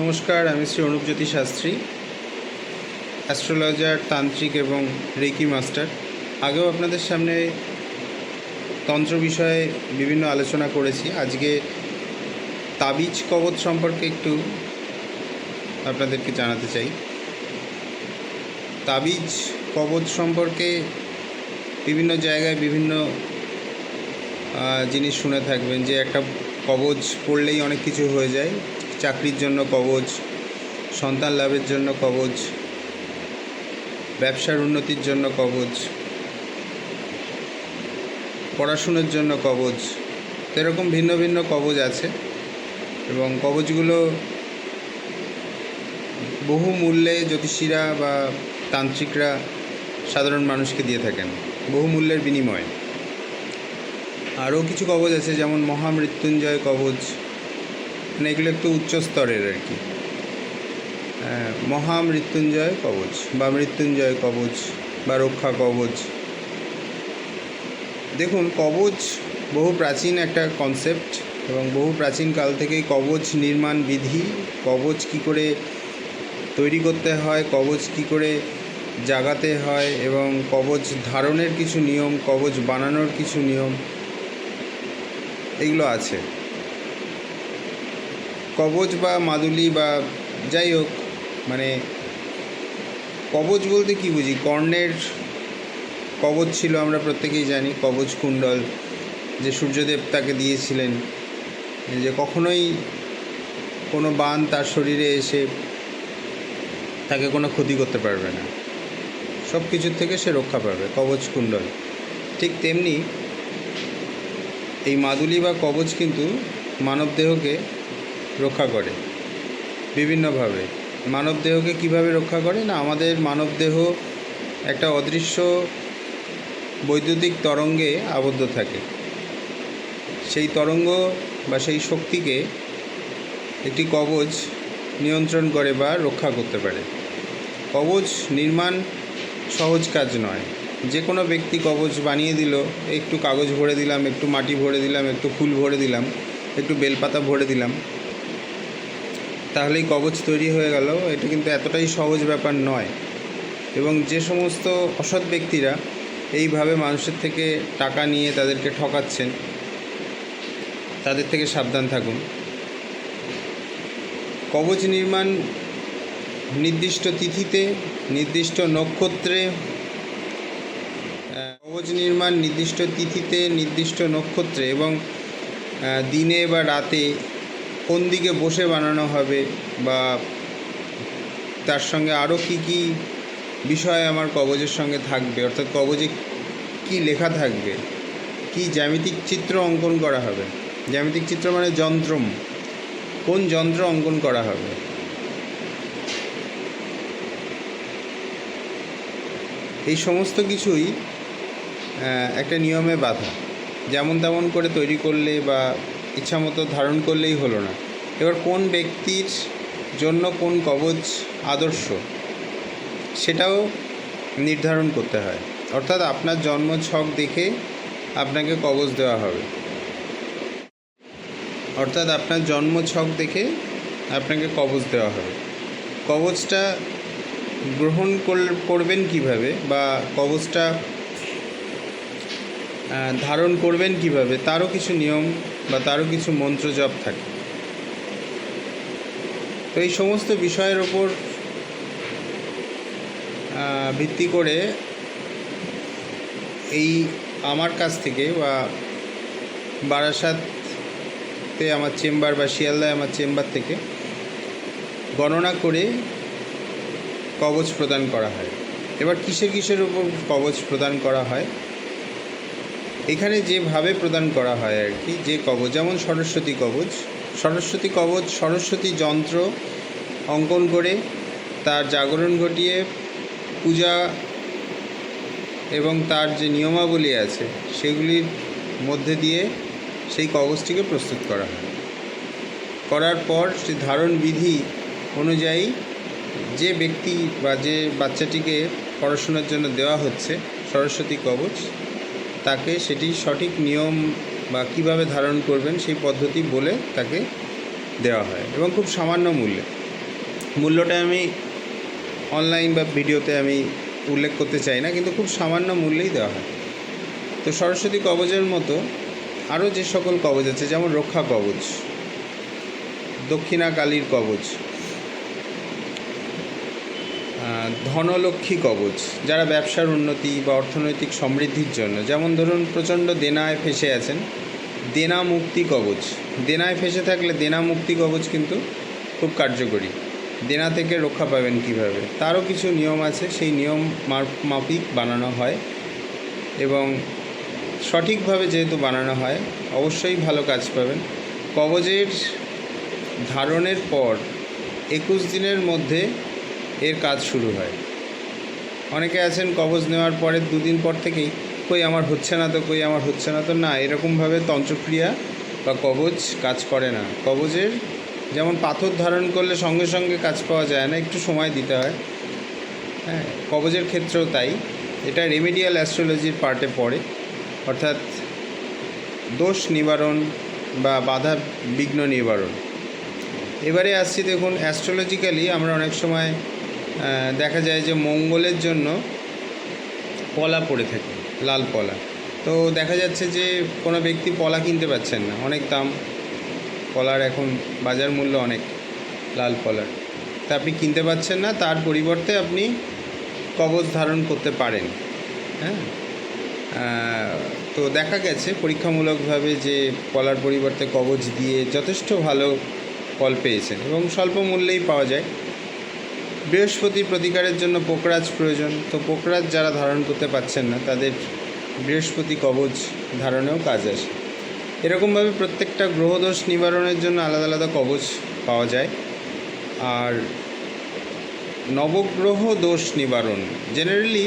নমস্কার, আমি শ্রী অনুপজ্যোতি শাস্ত্রী, অ্যাস্ট্রোলজার, তান্ত্রিক এবং রেকি মাস্টার। আগেও আপনাদের সামনে তন্ত্র বিষয়ে বিভিন্ন আলোচনা করেছি। আজকে তাবিজ কবচ সম্পর্কে একটু আপনাদেরকে জানাতে চাই। তাবিজ কবচ সম্পর্কে বিভিন্ন জায়গায় বিভিন্ন জিনিস শুনে থাকবেন যে একটা কবচ পড়লেই অনেক কিছু হয়ে যায়। চাকরির জন্য কবচ, সন্তান লাভের জন্য কবচ, ব্যবসার উন্নতির জন্য কবচ, পড়াশুনোর জন্য কবচ, এরকম ভিন্ন ভিন্ন কবচ আছে এবং কবচগুলো বহু মূল্যে জ্যোতিষীরা বা তান্ত্রিকরা সাধারণ মানুষকে দিয়ে থাকেন, বহু মূল্যের বিনিময়ে। আরও কিছু কবচ আছে, যেমন মহামৃত্যুঞ্জয় কবচ, মানে এগুলো একটু উচ্চ স্তরের আর কি। মহামৃত্যুঞ্জয় কবচ বা মৃত্যুঞ্জয় কবচ বা রক্ষা কবচ। দেখুন, কবচ বহু প্রাচীন একটা কনসেপ্ট এবং বহু প্রাচীন কাল থেকেই কবচ নির্মাণ বিধি, কবচ কী করে তৈরি করতে হয়, কবচ কী করে জাগাতে হয় এবং কবচ ধারণের কিছু নিয়ম, কবচ বানানোর কিছু নিয়ম, এগুলো আছে। কবচ বা মাদুলি বা যাই হোক, মানে কবচ বলতে কী বুঝি? কর্ণের কবচ ছিল, আমরা প্রত্যেকেই জানি। কবচ কুণ্ডল যে সূর্যদেব তাকে দিয়েছিলেন, যে কখনোই কোনো বাণ তার শরীরে এসে তাকে কোনো ক্ষতি করতে পারবে না, সব কিছুর থেকে সে রক্ষা পাবে, কবচ কুণ্ডল। ঠিক তেমনি এই মাদুলি বা কবচ কিন্তু মানবদেহকে রক্ষা করে বিভিন্নভাবে। মানবদেহকে কিভাবে রক্ষা করে না, আমাদের মানবদেহ একটা অদৃশ্য বৈদ্যুতিক তরঙ্গে আবদ্ধ থাকে। সেই তরঙ্গ বা সেই শক্তিকে একটি কবচ নিয়ন্ত্রণ করে বা রক্ষা করতে পারে। কবচ নির্মাণ সহজ কাজ নয়। যে কোনো ব্যক্তি কবচ বানিয়ে দিল, একটু কাগজ ভরে দিলাম, একটু মাটি ভরে দিলাম, একটু ফুল ভরে দিলাম, একটু বেলপাতা ভরে দিলাম, তাহলেই কবচ তৈরি হয়ে গেল। এটা কিন্তু এতটাই সহজ ব্যাপার নয়। এবং যে সমস্ত অসৎ ব্যক্তিরা এইভাবে মানুষের থেকে টাকা নিয়ে তাদেরকে ঠকাচ্ছেন, তাদের থেকে সাবধান থাকুন। কবচ নির্মাণ নির্দিষ্ট তিথিতে, নির্দিষ্ট নক্ষত্রে, কবচ নির্মাণ নির্দিষ্ট তিথিতে, নির্দিষ্ট নক্ষত্রে এবং দিনে বা রাতে কোন দিকে বসে বানানো হবে, বা তার সঙ্গে আরও কী কী বিষয় আমার কবচের সঙ্গে থাকবে, অর্থাৎ কবচে কী লেখা থাকবে, কী জ্যামিতিক চিত্র অঙ্কন করা হবে। জ্যামিতিক চিত্র মানে যন্ত্রম, কোন যন্ত্র অঙ্কন করা হবে, এই সমস্ত কিছুই একটা নিয়মে বাঁধা। যেমন তেমন করে তৈরি করলে বা ইচ্ছামতো ধারণ করলেই হলো না। এবার কোন ব্যক্তির জন্য কোন কবচ আদর্শ, সেটাও নির্ধারণ করতে হয়। অর্থাৎ আপনার জন্ম ছক দেখে আপনাকে কবচ দেওয়া হবে। অর্থাৎ আপনার জন্ম ছক দেখে আপনাকে কবচ দেওয়া হবে। কবচটা গ্রহণ করবেন কিভাবে, বা কবচটা ধারণ করবেন কিভাবে, তারও কিছু নিয়ম বা তারও কিছু মন্ত্র জপ থাকে। তো এই সমস্ত বিষয়ের ওপর ভিত্তি করে এই আমার কাছ থেকে বা বারাসাতে আমার চেম্বার বা শিয়ালদায় আমার চেম্বার থেকে গণনা করে কবচ প্রদান করা হয়। এবার কিসের উপর কবচ প্রদান করা হয়, এখানে যেভাবে প্রদান করা হয় আর কি, যে কবচ, যেমন সরস্বতী কবচ। সরস্বতী কবচ সরস্বতী যন্ত্র অঙ্কন করে তার জাগরণ ঘটিয়ে পূজা এবং তার যে নিয়মাবলী আছে সেগুলির মধ্যে দিয়ে সেই কবচটিকে প্রস্তুত করা হয়। করার পর সে ধারণ বিধি অনুযায়ী যে ব্যক্তি বা যে বাচ্চাটিকে পড়াশোনার জন্য দেওয়া হচ্ছে সরস্বতী কবচ, তাকে সেটি সঠিক নিয়ম বা কীভাবে ধারণ করবেন সেই পদ্ধতি বলে তাকে দেওয়া হয় এবং খুব সামান্য মূল্যে। মূল্যটা আমি অনলাইন বা ভিডিওতে আমি উল্লেখ করতে চাই না, কিন্তু খুব সামান্য মূল্যেই দেওয়া হয়। তো সরস্বতী কবচের মতো আরও যে সকল কবচ আছে, যেমন রক্ষা কবচ, দক্ষিণা কালীর কবচ, ধনলক্ষ্মী কবচ, যারা ব্যবসার উন্নতি বা অর্থনৈতিক সমৃদ্ধির জন্য, যেমন ধরুন প্রচণ্ড দেনায় ফেঁসে আছেন, দেনা মুক্তি কবচ। দেনায় ফেঁসে থাকলে দেনা মুক্তি কবচ কিন্তু খুব কার্যকরী। দেনা থেকে রক্ষা পাবেন কিভাবে, তারও কিছু নিয়ম আছে, সেই নিয়ম মাফিক বানানো হয় এবং সঠিকভাবে যেহেতু বানানো হয় অবশ্যই ভালো কাজ পাবেন। কবচের ধারণের পর 21 দিনের মধ্যে এর কাজ শুরু হয়। অনেকে আছেন কবচ নেওয়ার পরের 2 দিন পর থেকেই কই আমার হচ্ছে না তো, কই আমার হচ্ছে না তো। না, এরকমভাবে তন্ত্রক্রিয়া বা কবচ কাজ করে না। কবচের যেমন পাথর ধারণ করলে সঙ্গে সঙ্গে কাজ পাওয়া যায় না, একটু সময় দিতে হয়। হ্যাঁ, কবচের ক্ষেত্রেও তাই। এটা রেমেডিয়াল অ্যাস্ট্রোলজির পার্টে পড়ে, অর্থাৎ দোষ নিবারণ বা বাধা বিঘ্ন নিবারণ। এবারে আসছি, দেখুন অ্যাস্ট্রোলজিক্যালি আমরা অনেক সময় দেখা যায় যে মঙ্গলের জন্য পলা পড়ে থাকে, লাল পলা। তো দেখা যাচ্ছে যে কোনো ব্যক্তি পলা কিনতে পারছেন না, অনেক দাম পলার, এখন বাজার মূল্য অনেক লাল পলার। তা আপনি কিনতে পারছেন না, তার পরিবর্তে আপনি কবচ ধারণ করতে পারেন। হ্যাঁ, তো দেখা গেছে পরীক্ষামূলকভাবে যে পলার পরিবর্তে কবচ দিয়ে যথেষ্ট ভালো ফল পেয়েছেন এবং স্বল্প মূল্যেই পাওয়া যায়। বৃহস্পতির প্রতিকারের জন্য পোকরাজ প্রয়োজন, তো পোকরাজ যারা ধারণ করতে পারছেন না তাদের বৃহস্পতি কবচ ধারণেও কাজ আসে। এরকমভাবে প্রত্যেকটা গ্রহদোষ নিবারণের জন্য আলাদা আলাদা কবচ পাওয়া যায়। আর নবগ্রহ দোষ নিবারণ, জেনারেলি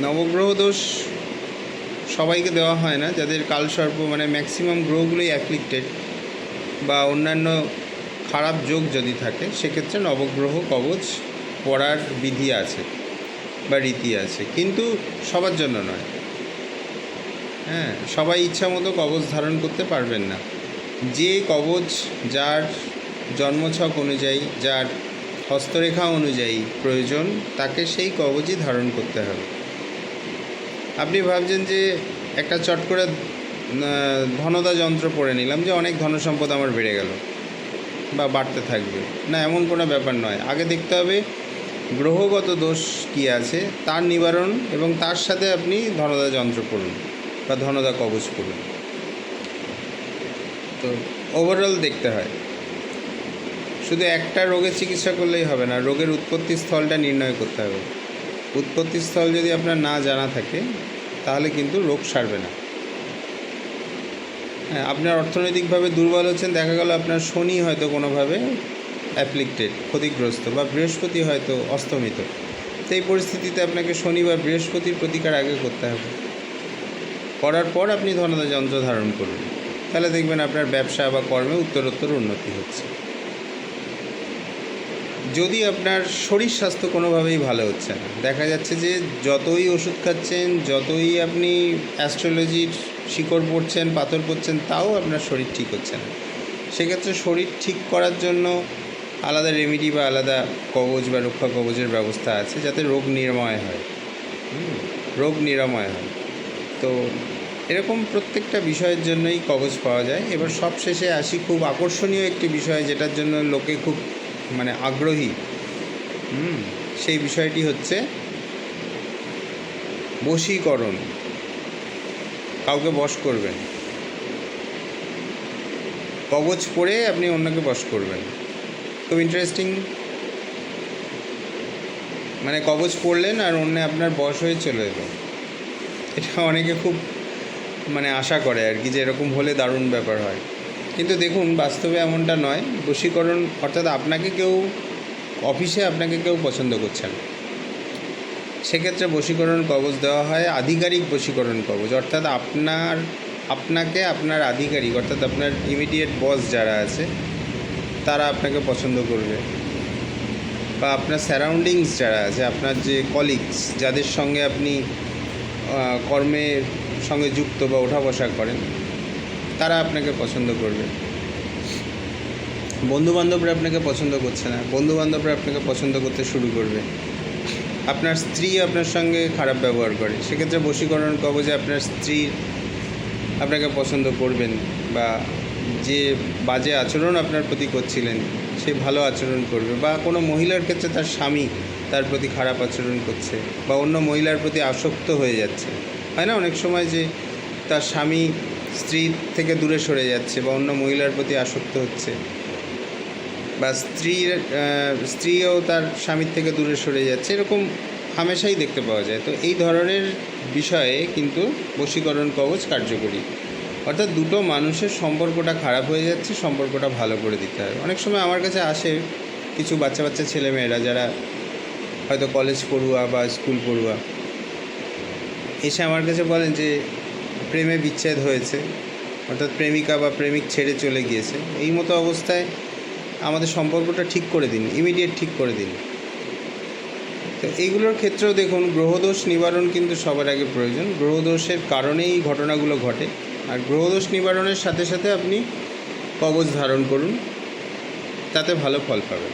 নবগ্রহ দোষ সবাইকে দেওয়া হয় না, যাদের কালসর্প মানে ম্যাক্সিমাম গ্রহগুলোই অ্যাফ্লিক্টেড বা অন্যান্য খারাপ যোগ যদি থাকে, সেক্ষেত্রে নবগ্রহ কবচ পড়ার বিধি আছে বা রীতি আছে, কিন্তু সবার জন্য নয়। হ্যাঁ, সবাই ইচ্ছা মতো কবচ ধারণ করতে পারবেন না। যে কবচ যার জন্মছক অনুযায়ী, যার হস্তরেখা অনুযায়ী প্রয়োজন, তাকে সেই কবচই ধারণ করতে হবে। আপনি ভাবছেন যে একটা চট করে ধনদা যন্ত্র পড়ে নিলাম, যে অনেক ধনসম্পদ আমার বেড়ে গেল বা বাড়তে থাকবে, না, এমন কোনো ব্যাপার নয়। আগে দেখতে হবে গ্রহগত দোষ কী আছে, তার নিবারণ, এবং তার সাথে আপনি ধনদা যন্ত্র পড়ুন বা ধনদা কবচ পড়ুন। তো ওভারঅল দেখতে হয়, শুধু একটা রোগের চিকিৎসা করলেই হবে না, রোগের উৎপত্তি স্থলটা নির্ণয় করতে হবে। উৎপত্তি স্থল যদি আপনার না জানা থাকে তাহলে কিন্তু রোগ সারবে না। হ্যাঁ, আপনার অর্থনৈতিকভাবে দুর্বল হচ্ছেন, দেখা গেল আপনার শনি হয়তো কোনোভাবে অ্যাফ্লিক্টেড, ক্ষতিগ্রস্ত, বা বৃহস্পতি হয়তো অস্তমিত। তো এই পরিস্থিতিতে আপনাকে শনি বা বৃহস্পতির প্রতিকার আগে করতে হবে, করার পর আপনি ধনদা যন্ত্র ধারণ করুন, তাহলে দেখবেন আপনার ব্যবসা বা কর্মে উত্তরোত্তর উন্নতি হচ্ছে। যদি আপনার শরীর স্বাস্থ্য কোনোভাবেই ভালো হচ্ছে না, দেখা যাচ্ছে যে যতই ওষুধ খাচ্ছেন, যতই আপনি অ্যাস্ট্রোলজির শিকড় পড়ছেন, পাথর পড়ছেন, তাও আপনার শরীর ঠিক হচ্ছে না, সেক্ষেত্রে শরীর ঠিক করার জন্য আলাদা রেমেডি বা আলাদা কবচ বা রক্ষা কবচের ব্যবস্থা আছে, যাতে রোগ নিরাময় হয়। তো এরকম প্রত্যেকটা বিষয়ের জন্যই কবচ পাওয়া যায়। এবার সব শেষে আসি খুব আকর্ষণীয় একটি বিষয়, যেটার জন্য লোকে খুব আগ্রহী। সেই বিষয়টি হচ্ছে বশীকরণ। কাউকে বশ করবেন, কবচ পড়ে আপনি অন্যকে বশ করবেন। খুব ইন্টারেস্টিং, কবচ পড়লেন আর অন্য আপনার বশ হয়ে চলে এলো। এটা অনেকে খুব আশা করে আর কি, যে এরকম হলে দারুণ ব্যাপার হয়। কিন্তু দেখুন বাস্তবে এমনটা নয়। বশীকরণ অর্থাৎ অফিসে আপনাকে কেউ পছন্দ করছে না, সেক্ষেত্রে বশীকরণ কবচ দেওয়া হয়, আধিকারিক বশীকরণ কবচ। অর্থাৎ আপনাকে আপনার আধিকারিক, অর্থাৎ আপনার ইমিডিয়েট বস যারা আছে তারা আপনাকে পছন্দ করবে, বা আপনার সারাউন্ডিংস যারা আছে, আপনার যে কলিগস, যাদের সঙ্গে আপনি কর্মের সঙ্গে যুক্ত বা ওঠা বসা করেন, তারা আপনাকে পছন্দ করবে। বন্ধুবান্ধবরা আপনাকে পছন্দ করছে না, বন্ধুবান্ধবরা আপনাকে পছন্দ করতে শুরু করবে, আপনার স্ত্রী আপনার সঙ্গে খারাপ ব্যবহার করে, সেক্ষেত্রে বশীকরণ কবচে আপনার স্ত্রী আপনাকে পছন্দ করবেন, বা যে বাজে আচরণ আপনার প্রতি করছিলেন সে ভালো আচরণ করবে, বা কোনো মহিলার ক্ষেত্রে তার স্বামী তার প্রতি খারাপ আচরণ করছে বা অন্য মহিলার প্রতি আসক্ত হয়ে যাচ্ছে, হয় না অনেক সময় যে তার স্বামী স্ত্রী থেকে দূরে সরে যাচ্ছে বা অন্য মহিলার প্রতি আসক্ত হচ্ছে, বা স্ত্রীও তার স্বামীর থেকে দূরে সরে যাচ্ছে, এরকম হামেশাই দেখতে পাওয়া যায়। তো এই ধরনের বিষয়ে কিন্তু বশীকরণ কবচ কার্যকরী, অর্থাৎ দুটো মানুষের সম্পর্কটা খারাপ হয়ে যাচ্ছে, সম্পর্কটা ভালো করে দিতে হবে। অনেক সময় আমার কাছে আসে কিছু বাচ্চা বাচ্চা ছেলেমেয়েরা যারা হয়তো কলেজ পড়ুয়া বা স্কুল পড়ুয়া, এসে আমার কাছে বলেন যে প্রেমে বিচ্ছেদ হয়েছে, অর্থাৎ প্রেমিকা বা প্রেমিক ছেড়ে চলে গিয়েছে, এই মতো অবস্থায় আমাদের সম্পর্কটা ঠিক করে দিন, ইমিডিয়েট ঠিক করে দিন। তো এইগুলোর ক্ষেত্রেও দেখুন গ্রহদোষ নিবারণ কিন্তু সবার আগে প্রয়োজন, গ্রহদোষের কারণেই ঘটনাগুলো ঘটে, আর গ্রহদোষ নিবারণের সাথে সাথে আপনি কবচ ধারণ করুন, তাতে ভালো ফল পাবেন।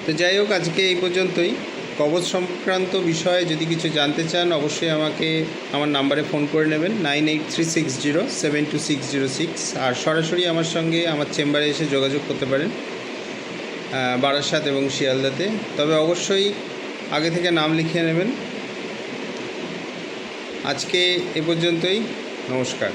তো যাই হোক, আজকে এই পর্যন্তই। কবচ সংক্রান্ত বিষয়ে যদি কিছু জানতে চান অবশ্যই আমাকে আমার নাম্বারে ফোন করে নেবেন 9836072606, আর সরাসরি আমার সঙ্গে আমার চেম্বারে এসে যোগাযোগ করতে পারেন বারাসাত এবং শিয়ালদাতে। তবে অবশ্যই আগে থেকে নাম লিখিয়ে নেবেন। আজকে এ পর্যন্তই, নমস্কার।